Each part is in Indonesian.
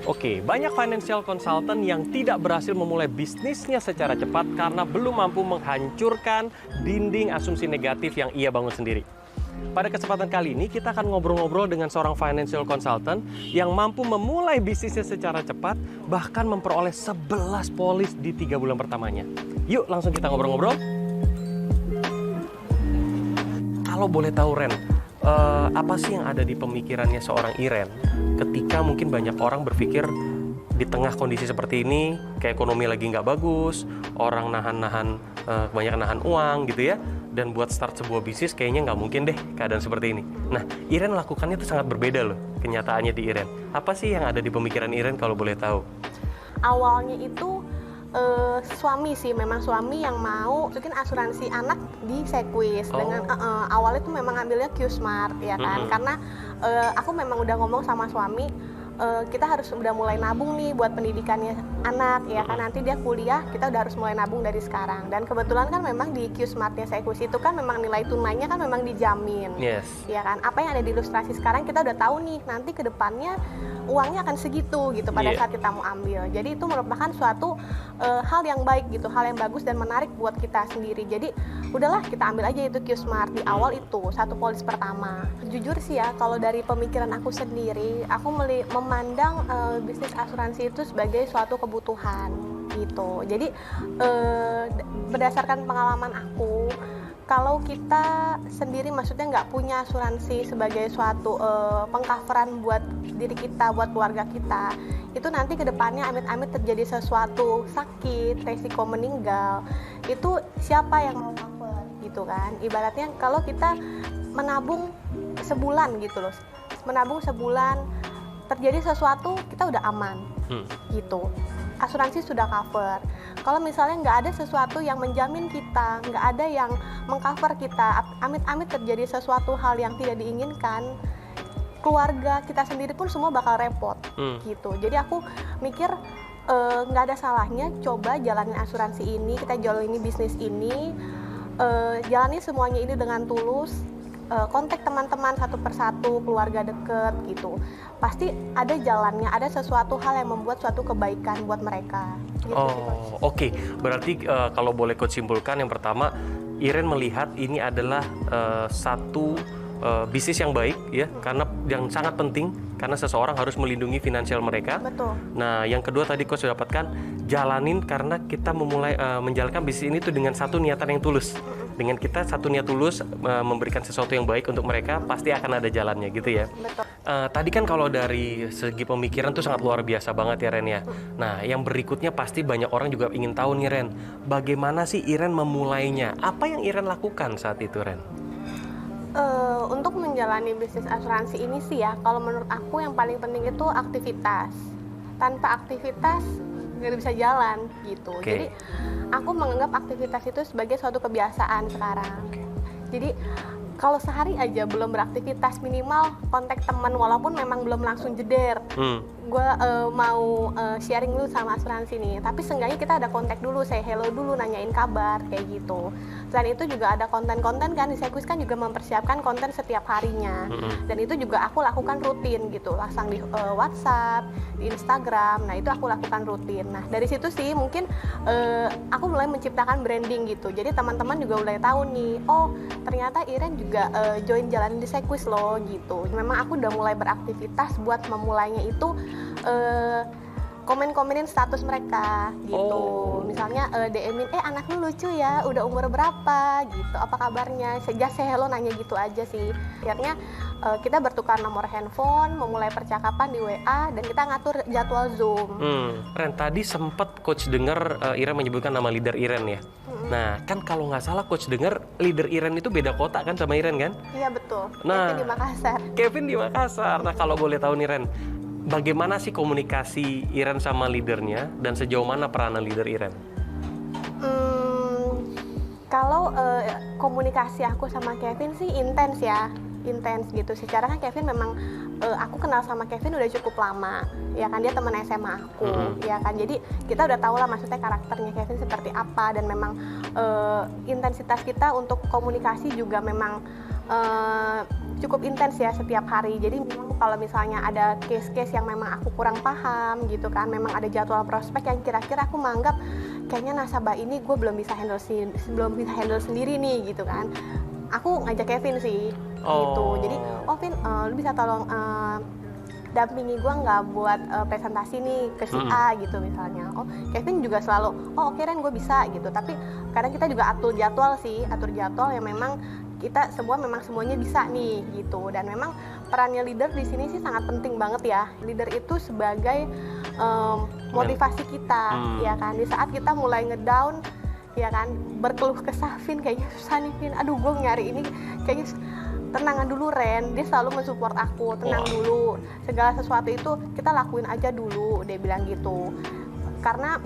Oke, banyak financial consultant yang tidak berhasil memulai bisnisnya secara cepat karena belum mampu menghancurkan dinding asumsi negatif yang ia bangun sendiri. Pada kesempatan kali ini, kita akan ngobrol-ngobrol dengan seorang financial consultant yang mampu memulai bisnisnya secara cepat, bahkan memperoleh 11 polis di 3 bulan pertamanya. Yuk, langsung kita ngobrol-ngobrol. Kalau boleh tahu, Ren, apa sih yang ada di pemikirannya seorang Iren ketika mungkin banyak orang berpikir di tengah kondisi seperti ini, kayak ekonomi lagi nggak bagus, orang banyak nahan uang gitu ya, dan buat start sebuah bisnis kayaknya nggak mungkin deh keadaan seperti ini. Nah, Iren lakukannya itu sangat berbeda loh kenyataannya di Iren. Apa sih yang ada di pemikiran Iren kalau boleh tahu? Awalnya itu suami sih, memang suami yang mau masukin asuransi anak di Sequis. Dengan awalnya itu memang ambilnya Qsmart ya kan, karena aku memang udah ngomong sama suami, kita harus udah mulai nabung nih buat pendidikannya anak ya kan, nanti dia kuliah kita udah harus mulai nabung dari sekarang. Dan kebetulan kan memang di Qsmartnya Sequis itu kan memang nilai tunainya kan memang dijamin. Yes. Ya kan, apa yang ada di ilustrasi sekarang kita udah tahu nih nanti ke depannya uangnya akan segitu gitu pada saat kita mau ambil. Jadi itu merupakan suatu hal yang baik gitu, hal yang bagus dan menarik buat kita sendiri. Jadi udahlah kita ambil aja itu Qsmart di awal itu satu polis pertama. Jujur sih ya, kalau dari pemikiran aku sendiri, aku memandang bisnis asuransi itu sebagai suatu kebutuhan gitu. Jadi berdasarkan pengalaman aku, kalau kita sendiri maksudnya nggak punya asuransi sebagai suatu pengcoveran buat diri kita, buat keluarga kita, itu nanti kedepannya amit-amit terjadi sesuatu sakit, resiko meninggal, itu siapa yang mau cover gitu kan? Ibaratnya kalau kita menabung sebulan gitu loh, menabung sebulan, terjadi sesuatu kita udah aman gitu. Asuransi sudah cover. Kalau misalnya nggak ada sesuatu yang menjamin kita, nggak ada yang mengcover kita, amit-amit terjadi sesuatu hal yang tidak diinginkan, keluarga kita sendiri pun semua bakal repot gitu. Jadi aku mikir nggak ada salahnya coba jalanin asuransi ini, kita jalani bisnis ini, jalani semuanya ini dengan tulus. Kontak teman-teman satu persatu, keluarga deket gitu, pasti ada jalannya, ada sesuatu hal yang membuat suatu kebaikan buat mereka gitu. Oke. Berarti kalau boleh Coach simpulkan, yang pertama Iren melihat ini adalah satu bisnis yang baik ya, karena yang sangat penting karena seseorang harus melindungi finansial mereka. Betul. Nah, yang kedua tadi Coach dapatkan, jalanin karena kita memulai menjalankan bisnis ini tuh dengan satu niatan yang tulus. Dengan kita satu niat tulus memberikan sesuatu yang baik untuk mereka, pasti akan ada jalannya gitu ya. Betul. Tadi kan kalau dari segi pemikiran tuh sangat luar biasa banget ya Ren ya. Nah, yang berikutnya pasti banyak orang juga ingin tahu nih Ren, bagaimana sih Iren memulainya? Apa yang Iren lakukan saat itu Ren? Untuk menjalani bisnis asuransi ini sih ya, kalau menurut aku yang paling penting itu aktivitas. Tanpa aktivitas nggak bisa jalan gitu. Jadi aku menganggap aktivitas itu sebagai suatu kebiasaan sekarang. Jadi kalau sehari aja belum beraktivitas, minimal kontak teman walaupun memang belum langsung jeder. Gue mau sharing dulu sama asuransi nih, tapi seenggaknya kita ada kontak dulu, say hello dulu, nanyain kabar kayak gitu. Selain itu juga ada konten-konten kan di Sequis kan juga mempersiapkan konten setiap harinya. Dan itu juga aku lakukan rutin gitu, pasang di WhatsApp, di Instagram. Nah, itu aku lakukan rutin. Nah, dari situ sih mungkin aku mulai menciptakan branding gitu. Jadi teman-teman juga mulai tahu nih, oh ternyata Iren juga join jalan di Sequis loh gitu. Memang aku udah mulai beraktivitas buat memulainya itu komen-komenin status mereka gitu. Misalnya DM-in, anak lu lucu ya, udah umur berapa gitu, apa kabarnya, say hello, nanya gitu aja sih. Akhirnya kita bertukar nomor handphone, memulai percakapan di WA, dan kita ngatur jadwal Zoom. Ren, tadi sempat Coach dengar Iren menyebutkan nama leader Iren ya. Nah, kan kalau nggak salah Coach dengar leader Iren itu beda kota kan sama Iren kan? Iya betul, Nah, Kevin di Makassar. Kevin di Makassar. Nah, kalau boleh tahu nih Ren, bagaimana sih komunikasi Iren sama leadernya dan sejauh mana peranan leader Iren? Kalau komunikasi aku sama Kevin sih intens gitu. Secara kan Kevin memang aku kenal sama Kevin udah cukup lama, ya kan, dia teman SMA aku, ya kan. Jadi kita udah tahu lah maksudnya karakternya Kevin seperti apa, dan memang intensitas kita untuk komunikasi juga memang cukup intens ya setiap hari. Jadi memang kalau misalnya ada case-case yang memang aku kurang paham gitu kan, memang ada jadwal prospek yang kira-kira aku menganggap kayaknya nasabah ini gue belum bisa handle sendiri nih gitu kan. Aku ngajak Kevin sih gitu. Jadi, Vin, lu bisa tolong dampingi gue nggak buat presentasi nih ke si A gitu misalnya. Kevin juga selalu, oke Ren, gue bisa gitu. Tapi kadang kita juga atur jadwal yang memang kita semuanya bisa nih gitu. Dan memang perannya leader di sini sih sangat penting banget ya. Leader itu sebagai motivasi kita, ya kan. Di saat kita mulai ngedown, ya kan, berkeluh kesah, Vin kayaknya susah nih Vin. Aduh, gue nyari ini kayaknya tenangan dulu Ren, dia selalu mensupport aku, tenang dulu, segala sesuatu itu kita lakuin aja dulu, dia bilang gitu. Karena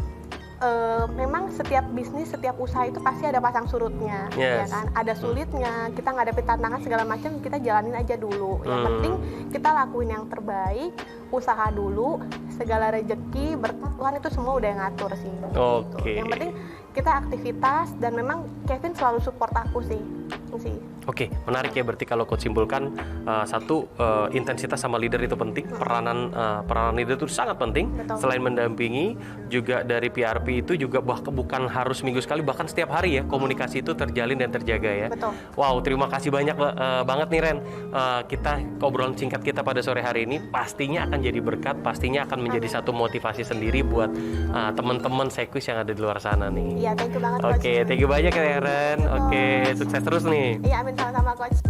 memang setiap bisnis, setiap usaha itu pasti ada pasang surutnya, ya kan, ada sulitnya, kita ngadepin tantangan segala macam, kita jalanin aja dulu. Yang penting kita lakuin yang terbaik, usaha dulu, segala rezeki, berkat Tuhan itu semua udah yang ngatur sih. Gitu. Yang penting kita aktivitas, dan memang Kevin selalu support aku sih. Oke, menarik ya. Berarti kalau coach simpulkan, satu, intensitas sama leader itu penting. Peranan leader itu sangat penting. Betul. Selain mendampingi, juga dari PRP itu juga bukan harus minggu sekali, bahkan setiap hari ya komunikasi itu terjalin dan terjaga ya. Betul. Wow, terima kasih banyak banget nih Ren. Kita obrolan singkat kita pada sore hari ini pastinya akan jadi berkat, pastinya akan menjadi satu motivasi sendiri buat teman-teman Sequis yang ada di luar sana nih. Iya, thank you banget Coach. Oke, thank you banyak ya Ren. Oke, sukses terus nih. Iya, amin, sama-sama Coach.